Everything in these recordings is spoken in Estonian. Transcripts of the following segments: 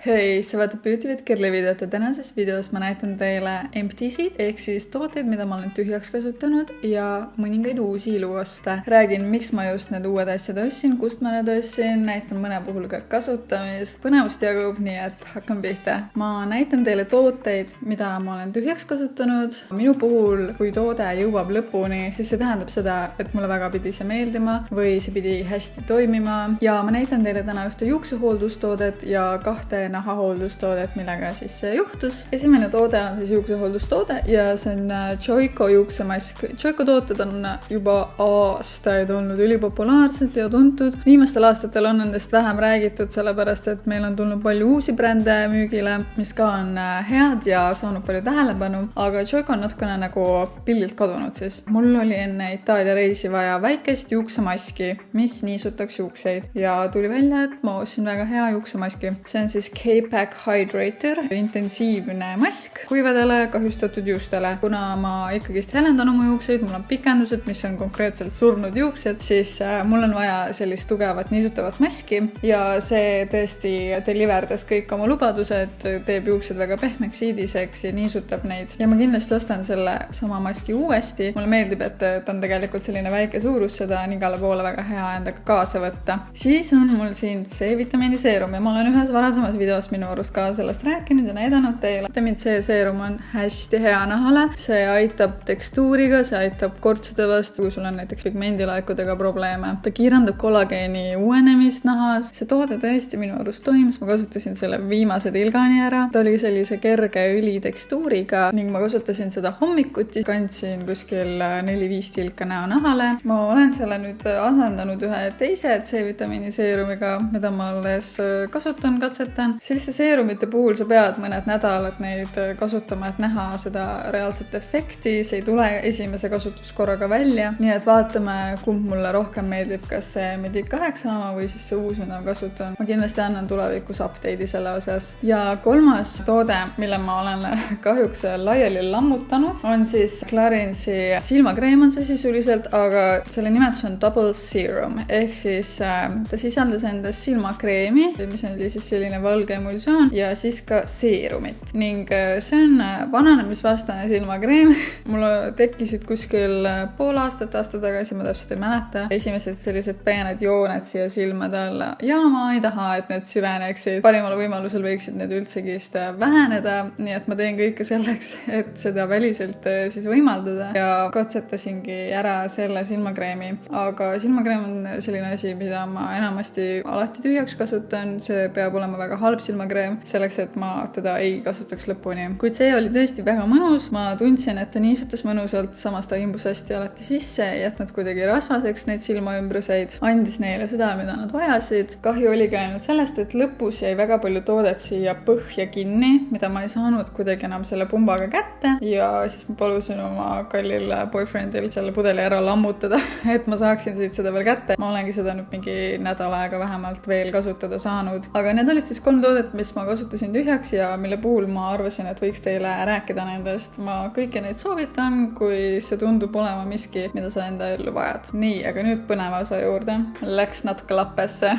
Hei, sa vaatad Beauty with Kirli videot ja tänases videos ma näitan teile empty'sid ehk siis tooteid, mida ma olen tühjaks kasutanud ja mõningaid uusi iluoste. Räägin, miks ma just need uued asjad ostsin, kust ma need ostsin, näitan mõne puhul ka kasutamist. Põnevust jagub, nii et hakkan pihta. Ma näitan teile tooteid, mida ma olen tühjaks kasutanud. Minu puhul, kui toode jõuab lõpuni, siis see tähendab seda, et mulle väga pidi see meeldima või see pidi hästi toimima. Ja ma näitan teile täna ühte juuksehooldustoodet ja kahte nahahooldustoodet, millega siis see juhtus. Esimene toode on siis juuksehooldustoode ja see on Joico juuksemask. Joico tooted on juba aastaid olnud ülipopulaarsed ja tuntud. Viimastel aastatel on nendest vähem räägitud, sellepärast et meil on tulnud palju uusi brände müügile, mis ka on head ja saanud palju tähelepanu, aga Joico on natukene nagu pildilt kadunud siis. Mul oli enne Itaalia reisi vaja väikest juuksemaski, mis niisutaks juukseid ja tuli välja, et ma ostsin väga hea juuksemaski. See on siis K-Pack Hydrator, intensiivne mask kuivadele kahjustatud juustele. Kuna ma ikkagist helendan oma juukseid, mul on pikendused, mis on konkreetselt surnud juuksed, siis mul on vaja sellist tugevat niisutavat maski ja see tõesti deliverdas kõik oma lubadused, teeb juuksed väga pehmeks, siidiseks ja niisutab neid. Ja ma kindlasti ostan selle sama maski uuesti. Mulle meeldib, et ta on tegelikult selline väike suurus, seda on igale poole väga hea endaga kaasa võtta. Siis on mul siin C-vitamiini seerum ja ma olen ühes varasemas videos minu arust ka sellest rääkinud ja näidanud teile. Vitamin C seerum on hästi hea nahale. See aitab tekstuuriga, see aitab kortsude vastu, kui sul on näiteks pigmendilaekudega probleeme. Ta kiirendab kollageeni uuenemist nahas. See toode tõesti minu arust toimis. Ma kasutasin selle viimase tilgani ära. Ta oli sellise kerge ülitekstuuriga ning ma kasutasin seda hommikuti. Kandsin kuskil 4-5 tilka näonahale. Ma olen selle nüüd asendanud ühe teise C-vitamiini seerumiga, mida ma alles kasutan, katsetan. Selliste seerumite puhul sa pead mõned nädalad neid kasutama, et näha seda reaalset efekti. See ei tule esimese kasutuskorraga välja. Nii et vaatame, kumb mulle rohkem meeldib, kas see Medic 8 või siis see uus, mida ma kasutan. Ma kindlasti annan tulevikus update'i selle osas. Ja kolmas toode, mille ma olen kahjuks laiali lammutanud, on siis Clarence'i silmakreem on see sisuliselt, aga selle nimetus on Double Serum. Ehk siis ta sisaldas endas silmakreemi, mis on siis selline valge emulsioon ja siis ka seerumit. Ning see on vananemisvastane silmakreem. Mul tekkisid kuskil pool aastat tagasi, ma täpselt ei mäleta. Esimesed sellised peened jooned siia silmade alla. Ja ma ei taha, et need süveneksid. Parimal võimalusel võiksid need üldsegist väheneda. Nii et ma teen kõike selleks, et seda väliselt siis võimaldada. Ja katsetasingi ära selle silmakreemi. Aga silmakreem on selline asi, mida ma enamasti alati tühjaks kasutan. See peab olema väga halb silmakreem, selleks, et ma teda ei kasutaks lõpuni. Kuid see oli tõesti väga mõnus. Ma tundsin, et ta niisutas mõnusalt, samas ta imbus hästi alati sisse, ei jätnud kuidagi rasvaseks neid silmaümbruseid, andis neile seda, mida nad vajasid. Kahju oligi ainult sellest, et lõpus jäi väga palju toodet siia põhja kinni, mida ma ei saanud kuidagi enam selle pumbaga kätte ja siis ma palusin oma kallil boyfriendil selle pudeli ära lammutada, et ma saaksin siit seda veel kätte. Ma olengi seda nüüd mingi nädal aega vähemalt veel kasutada saanud. Aga need olid siis 3 toodet, mis ma kasutasin tühjaks ja mille puhul ma arvasin, et võiks teile rääkida nendest. Ma kõiki neid soovitan, kui see tundub olema miski, mida sa enda ellu vajad. Nii, aga nüüd põneva osa juurde. Läks natuke lappesse.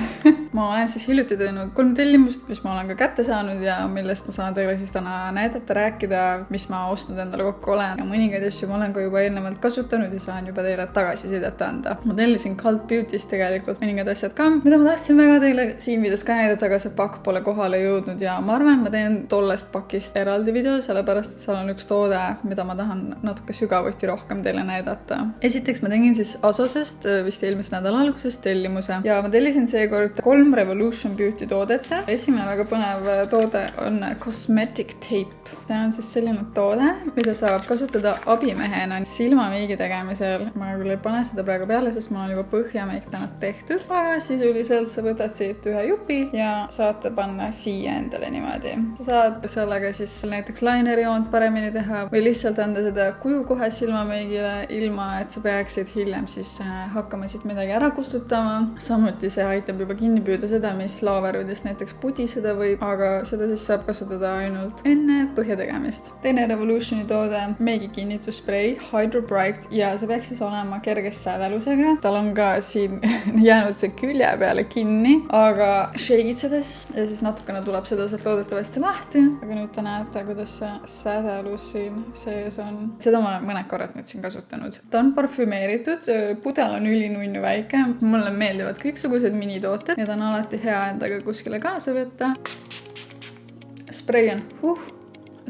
Ma olen siis hiljuti teinud 3 tellimust, mis ma olen ka kätte saanud ja millest ma saan teile siis täna näidata, rääkida, mis ma ostnud endale kokku olen. Ja mõningaid asju ma olen ka juba eelnevalt kasutanud ja saan juba teile tagasisidet anda. Ma tellisin Cult Beauty's tegelikult mõningad asjad ka, mida ma tahtsin väga teile siin videos ka näidata, aga see pakk pole kohale jõudnud ja ma arvan, ma teen tollest pakist eraldi video, sellepärast et seal on üks toode, mida ma tahan natuke sügavuti rohkem teile näidata. Esiteks ma tegin siis Asosest vist eelmise nädala alguses tellimuse ja ma tellisin seekord 3 Revolution Beauty toodet seal. Esimene väga põnev toode on Cosmetic Tape. See on siis selline toode, mida saab kasutada abimehena silmameigi tegemisel. Ma küll ei pane seda praegu peale, sest mul on juba põhjameik täna tehtud, aga sisuliselt sa võtad siit ühe jupi ja saate panna siia endale niimoodi. Sa saad sellega siis näiteks lainerjoont paremini teha või lihtsalt anda seda kuju kohe silmameigile, ilma et sa peaksid hiljem siis hakkama siit midagi ära kustutama. Samuti see aitab juba kinni püüda seda, mis laaverudest näiteks pudiseda võib, aga seda siis saab kasutada ainult enne põhja tegemist. Teine Revolutioni toode, meigikinnitusspray Hydro Bright ja see peaks siis olema kerges sädelusega. Tal on ka siin jäänud see külje peale kinni, aga shake'itsedes ja siis natukene tuleb seda sealt loodetavasti lahti, aga nüüd te näete, kuidas see sädelus siin sees on. Seda ma olen mõned korrad nüüd siin kasutanud. Ta on parfümeeritud, pudel on ülinunnu väike. Mulle meeldivad kõiksugused minitooted, need on alati hea endaga kuskile kaasa võtta. Sprei on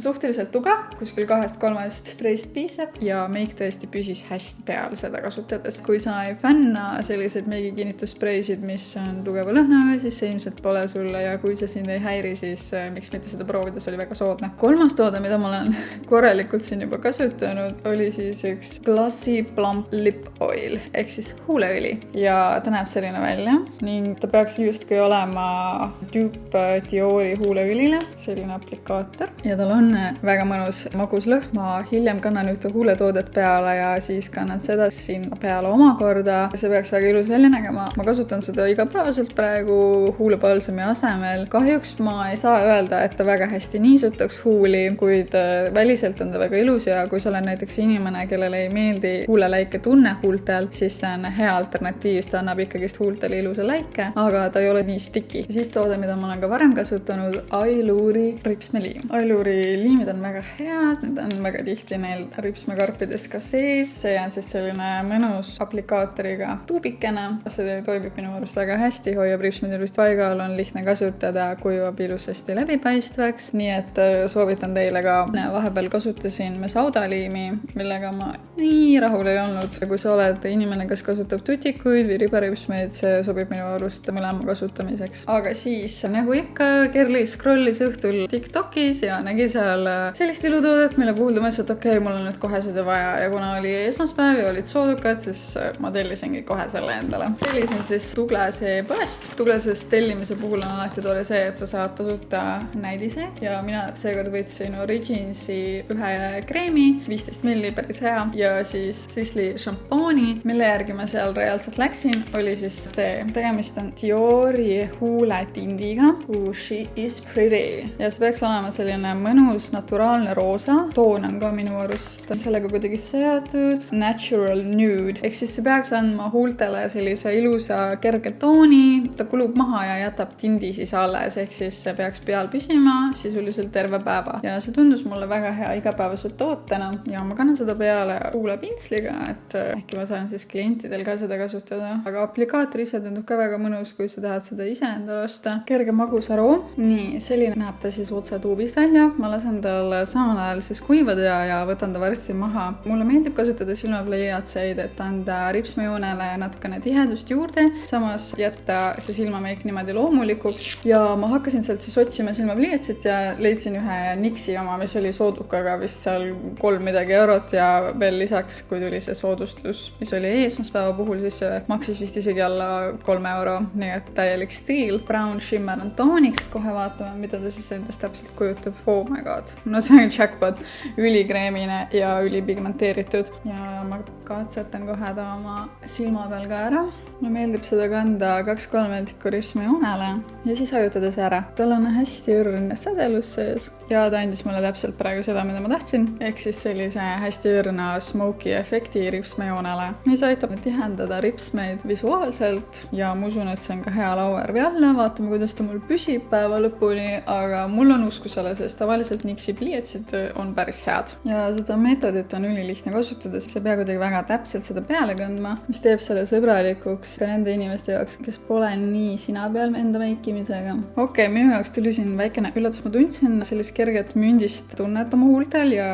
suhteliselt tugev, kuskil 2-3 spreist piisab ja meik tõesti püsis hästi peal seda kasutades. Kui sa ei fänna selliseid meigikinnituspreisid, mis on tugeva lõhnaga, siis see ilmselt pole sulle ja kui see sind ei häiri, siis miks mitte seda proovida, see oli väga soodne. Kolmas toode, mida ma olen korralikult siin juba kasutanud, oli siis üks Glossy Plump Lip Oil ehk siis huuleõli ja ta näeb selline välja ning ta peaks justkui olema Dupe Diori huuleõlile, selline aplikaator ja tal on väga mõnus magus lõhn. Ma hiljem kannan ühte huuletoodet peale ja siis kannan seda sinna peale omakorda. See peaks väga ilus välja nägema. Ma kasutan seda igapäevaselt praegu huulepalsami asemel. Kahjuks ma ei saa öelda, et ta väga hästi niisutaks huuli, kuid väliselt on ta väga ilus ja kui sa oled näiteks inimene, kellele ei meeldi huuleläike tunne huultel, siis see on hea alternatiiv. Ta annab ikkagist huultele ilusa läike, aga ta ei ole nii sticky. Ja siis toode, mida ma olen ka varem kasutanud, Ailuuri ripsmeliim. Ailuuri liimid on väga head, need on väga tihti neil ripsmekarpides ka sees. See on siis selline mõnus aplikaatoriga tuubikene. See toimib minu arust väga hästi, hoiab ripsmed ilusti paigal, on lihtne kasutada, kujub ilusasti läbipaistvaks. Nii et soovitan teile ka. Vahepeal kasutasin mesaudaliimi, millega ma nii rahul ei olnud. Kui sa oled inimene, kes kasutab tutikuid või ribaripsmeid, see sobib minu arust mõlema kasutamiseks. Aga siis, nagu ikka, Kerli scrollis õhtul TikTokis ja nägi seal sellist ilutoodet, mille puhul ta mõtles, et okei, mul on nüüd kohe seda vaja ja kuna oli esmaspäev ja olid soodukad, siis ma tellisingi kohe selle endale. Tellisin siis Douglase poest. Douglases tellimise puhul on alati tore see, et sa saad tasuta näidiseid ja mina seekord võtsin Originsi ühe kreemi, 15 ml, päris hea ja siis Sisley šampooni, mille järgi ma seal reaalselt läksin, oli siis see. Tegemist on Diori huuletindiga She is Pretty ja see peaks olema selline mõnus naturaalne roosa. Toon on ka minu arust sellega kuidagi seotud. Natural nude. Ehk siis see peaks andma huultele sellise ilusa kerge tooni. Ta kulub maha ja jätab tindi siis alles. Ehk siis see peaks peal püsima sisuliselt terve päeva. Ja see tundus mulle väga hea igapäevase tootena. Ja ma kannan seda peale huulepintsliga, et äkki ma saan siis klientidel ka seda kasutada. Aga aplikaator ise tundub ka väga mõnus, kui sa tahad seda ise endale osta. Kerge magus aroom. Nii, selline näeb ta siis otse tuubist välja. Ma lasen tal samal ajal siis kuivada ja võtan ta varsti maha. Mulle meeldib kasutada silmapliiatseid, et anda ripsmejoonele natukene tihedust juurde, samas jätta see silmameik niimoodi loomulikuks. Ja ma hakkasin sealt siis otsima silmapliiatsit ja leidsin ühe Nixi oma, mis oli soodukaga vist seal 3 midagi eurot ja veel lisaks, kui tuli see soodustus, mis oli esmaspäeva puhul, siis see maksis vist isegi alla 3 euro, nii et täielik stiil. Brown Shimmer on tooniks, kohe vaatame, mida ta siis endast täpselt kujutab. Oh my god. No see on jackpot, ülikreemine ja ülipigmenteeritud ja ma katsetan kohe ta oma silma peal ka ära. Mulle meeldib seda kanda 2/3 ripsmejoonele ja siis hajutada see ära. Tal on hästi õrn sädelus sees ja ta andis mulle täpselt praegu seda, mida ma tahtsin, ehk siis sellise hästi õrna smoky efekti ripsmejoonele, mis aitab tihendada ripsmeid visuaalselt ja ma usun, et see on ka hea lauavärvi alla. Vaatame, kuidas ta mul püsib päeva lõpuni, aga mul on usku selle, sest tavaliselt Nixi pliiatsid on päris head. Ja seda meetodit on ülilihtne kasutada, sest sa pea kuidagi väga täpselt seda peale kandma, mis teeb selle sõbralikuks ka nende inimeste jaoks, kes pole nii sina peal enda meikimisega. Okei, minu jaoks tuli siin väikene üllatus. Ma tundsin sellist kerget mündist tunnet oma huultel ja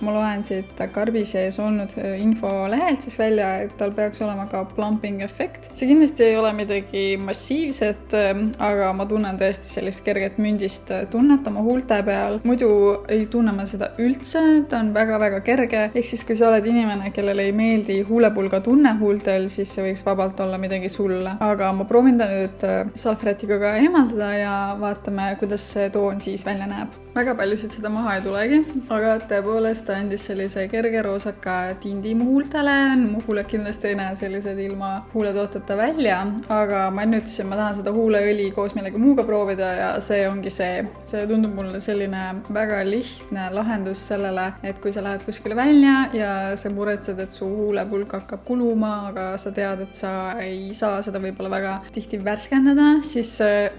ma loen siit karbi sees olnud infolehelt siis välja, et tal peaks olema ka plumping efekt. See kindlasti ei ole midagi massiivset, aga ma tunnen tõesti sellist kerget mündist tunnet oma huulte peal. Muidu ei tunne ma seda üldse, ta on väga-väga kerge. Ehk siis, kui sa oled inimene, kellele ei meeldi huulepulga tunne huultel, siis see võiks vabalt olla midagi sulle. Aga ma proovin ta nüüd salvrätiga ka eemaldada ja vaatame, kuidas see toon siis välja näeb. Väga paljusid seda maha ei tulegi, aga tõepoolest ta andis sellise kerge roosaka tindi mu huultele. Mu huuled kindlasti ei näe sellised ilma huuletooteta välja, aga ma enne ütlesin, ma tahan seda huuleõli koos millegi muuga proovida ja see ongi see. See tundub mulle selline väga lihtne lahendus sellele, et kui sa lähed kuskile välja ja sa muretsed, et su huulepulk hakkab kuluma, aga sa tead, et sa ei saa seda võib-olla väga tihti värskendada, siis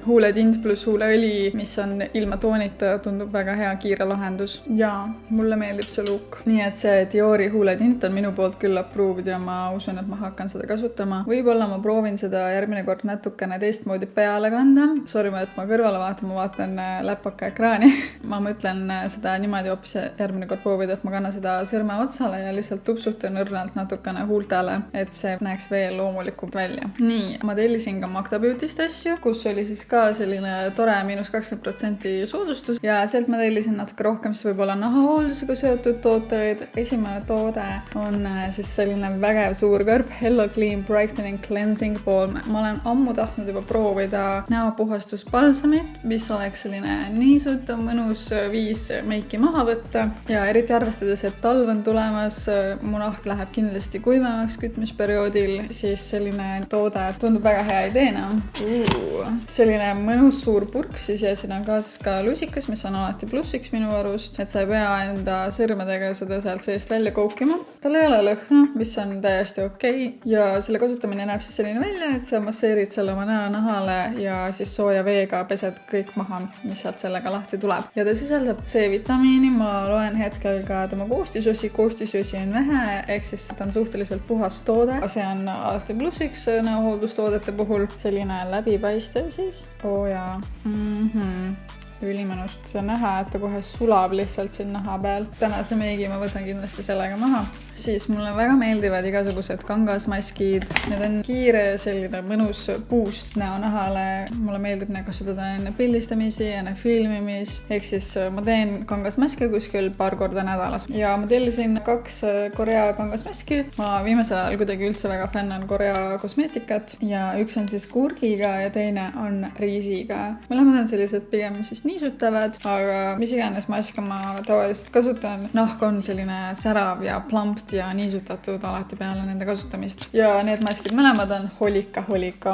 huuletint pluss huuleõli, mis on ilma toonita, tundub väga hea kiire lahendus. Ja mulle meeldib see look. Nii et see Diori huuletint on minu poolt küll approved ja ma usun, et ma hakkan seda kasutama. Võib-olla ma proovin seda järgmine kord natukene teistmoodi peale kanda. Sorry, et ma kõrvale vaatan, ma vaatan läpaka ekraani. Ma mõtlen seda niimoodi hoopis järgmine kord proovida, et ma kannan seda sõrme otsale ja lihtsalt tupsutan õrnalt natukene huultele, et see näeks veel loomulikult välja. Nii, ma tellisin ka Magda Beauty'st asju, kus oli siis ka selline tore -20% soodustus ja sealt ma tellisin natuke rohkem, siis võib-olla nahahooldusega seotud tooteid. Esimene toode on siis selline vägev suur kõrb Hello Clean Brightening Cleansing Balm. Ma olen ammu tahtnud juba proovida näopuhastusbalsamit, mis oleks selline niisut mõnus viis meiki maha võtta ja eriti arvestades, et talv on tulemas, mu nahk läheb kindlasti kuivemaks kütmisperioodil, siis selline toode tundub väga hea ideena. Selline mõnus suur purk siis ja siin on kaasas ka lusikas, mis on alati plussiks minu arust, et sa ei pea enda sõrmedega seda sealt seest välja koukima. Tal ei ole lõhna, mis on täiesti okei. Ja selle kasutamine näeb siis selline välja, et sa masseerid selle oma näonahale ja siis sooja veega pesed kõik maha, mis sealt sellega lahti tuleb. Ja ta sisaldab C-vitamiini, ma loen hetkel ka tema koostisosi on vähe, ehk siis ta on suhteliselt puhas toode. See on alati plussiks näohooldustoodete puhul. Selline läbipaistev siis. Jaa. Ülimõnus. See on näha, et ta kohe sulab lihtsalt siin naha peal. Tänase meigi ma võtan kindlasti sellega maha. Siis mulle väga meeldivad igasugused kangasmaskid. Need on kiire, selline mõnus boost näonahale. Mulle meeldib neid kasutada enne pildistamisi, enne filmimist. Ehk siis ma teen kangasmaske kuskil paar korda nädalas. Ja ma tellisin 2 Korea kangasmaski. Ma viimasel ajal kuidagi üldse väga fänn Korea kosmeetikat. Ja üks on siis kurgiga ja teine on riisiga. Mõlemad on sellised pigem siis niisutavad, aga mis iganes maske ma tavaliselt kasutan. Nahk on selline särav ja plampt ja niisutatud alati peale nende kasutamist. Ja need maskid mõlemad on holika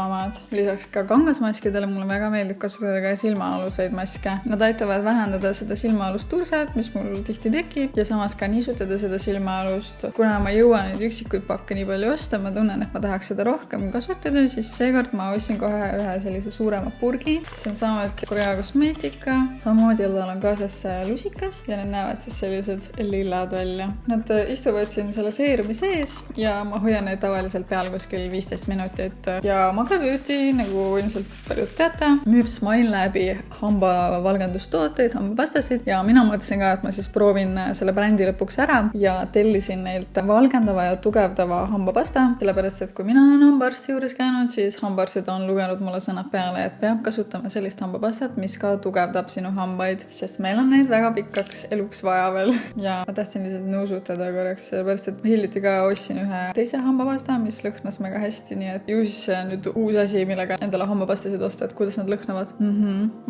omad. Lisaks ka kangasmaskidele mulle väga meeldib kasutada ka silmaaluseid maske. Nad aitavad vähendada seda silmaalust turset, mis mul tihti tekib ja samas ka niisutada seda silmaalust. Kuna ma jõuan nüüd üksikuid pakke nii palju osta, ma tunnen, et ma tahaks seda rohkem kasutada, siis seekord ma ostsin kohe ühe sellise suurema purgi. See on samuti Korea kosmeetika. Samamoodi tal on kaasas lusikas ja need näevad siis sellised lillad välja. Nad istuvad siin selle seerumi sees ja ma hoian neid tavaliselt peal kuskil 15 minutit. Ja Magda Beauty, nagu ilmselt paljud teate, müüb SmileLabi hambavalgendustooteid, hambapastasid ja mina mõtlesin ka, et ma siis proovin selle brändi lõpuks ära ja tellisin neilt valgendava ja tugevdava hambapasta, sellepärast, et kui mina olen hambaarsti juures käinud, siis hambaarstid on lugenud mulle sõnad peale, et peab kasutama sellist hambapastat, mis ka tugevdab sinu hambaid, sest meil on neid väga pikaks eluks vaja veel. Ja ma tahtsin lihtsalt nõusutada korraks, sellepärast, et hiljuti ka ostsin ühe teise hambapasta, mis lõhnas mega hästi, nii et ju siis see on nüüd uus asi, millega endale hambapastasid osta, et kuidas nad lõhnavad.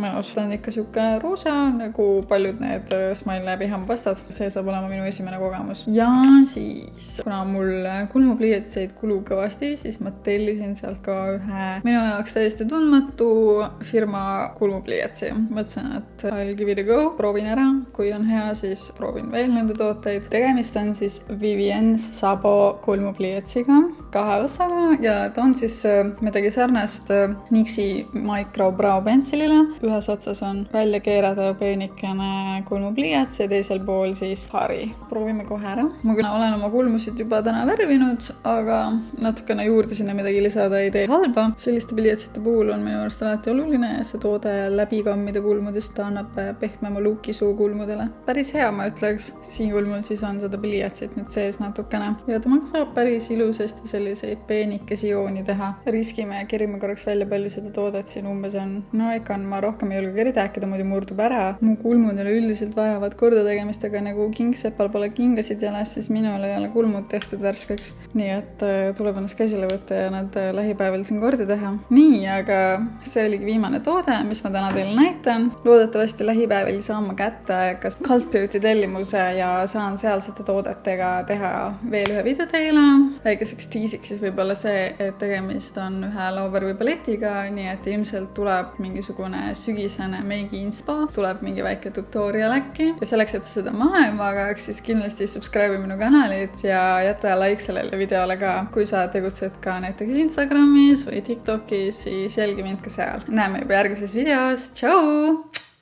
Ma ostan ikka siuke roosa, nagu paljud need SmileLabi hambapastad. See saab olema minu esimene kogemus. Ja siis, kuna mul kulmupliiatseid kulub kõvasti, siis ma tellisin sealt ka ühe minu jaoks täiesti tundmatu firma kulmupliiatsi. Mõtlesin, et I'll give it a go, proovin ära, kui on hea, siis proovin veel nende tooteid. Tegemist on siis Vivienne Sabo kulmupliiatsiga, 2 otsaga ja ta on siis midagi sarnast NYXi Micro Brow Pencilile. Ühes otsas on välja keerada peenikene kulmupliiats ja teisel pool siis hari. Proovime kohe ära. Ma küll olen oma kulmusid juba täna värvinud, aga natukene juurde sinna midagi lisada ei tee halba. Selliste pliiatsite puhul on minu arust alati oluline see toode läbi kammida kulmudest, ta annab pehmema luuki suu kulmudele. Päris hea, ma ütleks. Siin kulmul siis on seda pliiatsit nüüd sees natukene. Ja temaga saab päris ilusasti selliseid peenikesi jooni teha. Riskime ja kerime korraks välja, palju seda toodet siin umbes on. No ikka on, ma rohkem ei julge kerida, äkki ta muidu murdub ära. Mu kulmud üldiselt vajavad korda tegemist, aga nagu kingsepal pole kingasid jalas, siis minul ei ole kulmud tehtud värskeks. Nii et tuleb ennast käsile võtta ja nad lähipäeval siin korda teha. Nii, aga see oligi viimane toode, mis ma täna teile näitan. Loodetavasti lähipäeval saan ma kätte kas Cult Beauty tellimuse ja saan sealsete toodetega teha veel ühe video teile väikeseks teaser indiisiks siis võib olla see, et tegemist on ühe lauvärvi paletiga, nii et ilmselt tuleb mingisugune sügisene meigi inspo, tuleb mingi väike tutorial äkki ja selleks, et seda maha ei magaks, siis kindlasti subscribe minu kanalit ja jäta like sellele videole ka. Kui sa tegutsed ka näiteks Instagramis või TikTokis, siis jälgi mind ka seal. Näeme juba järgmises videos. Tšau!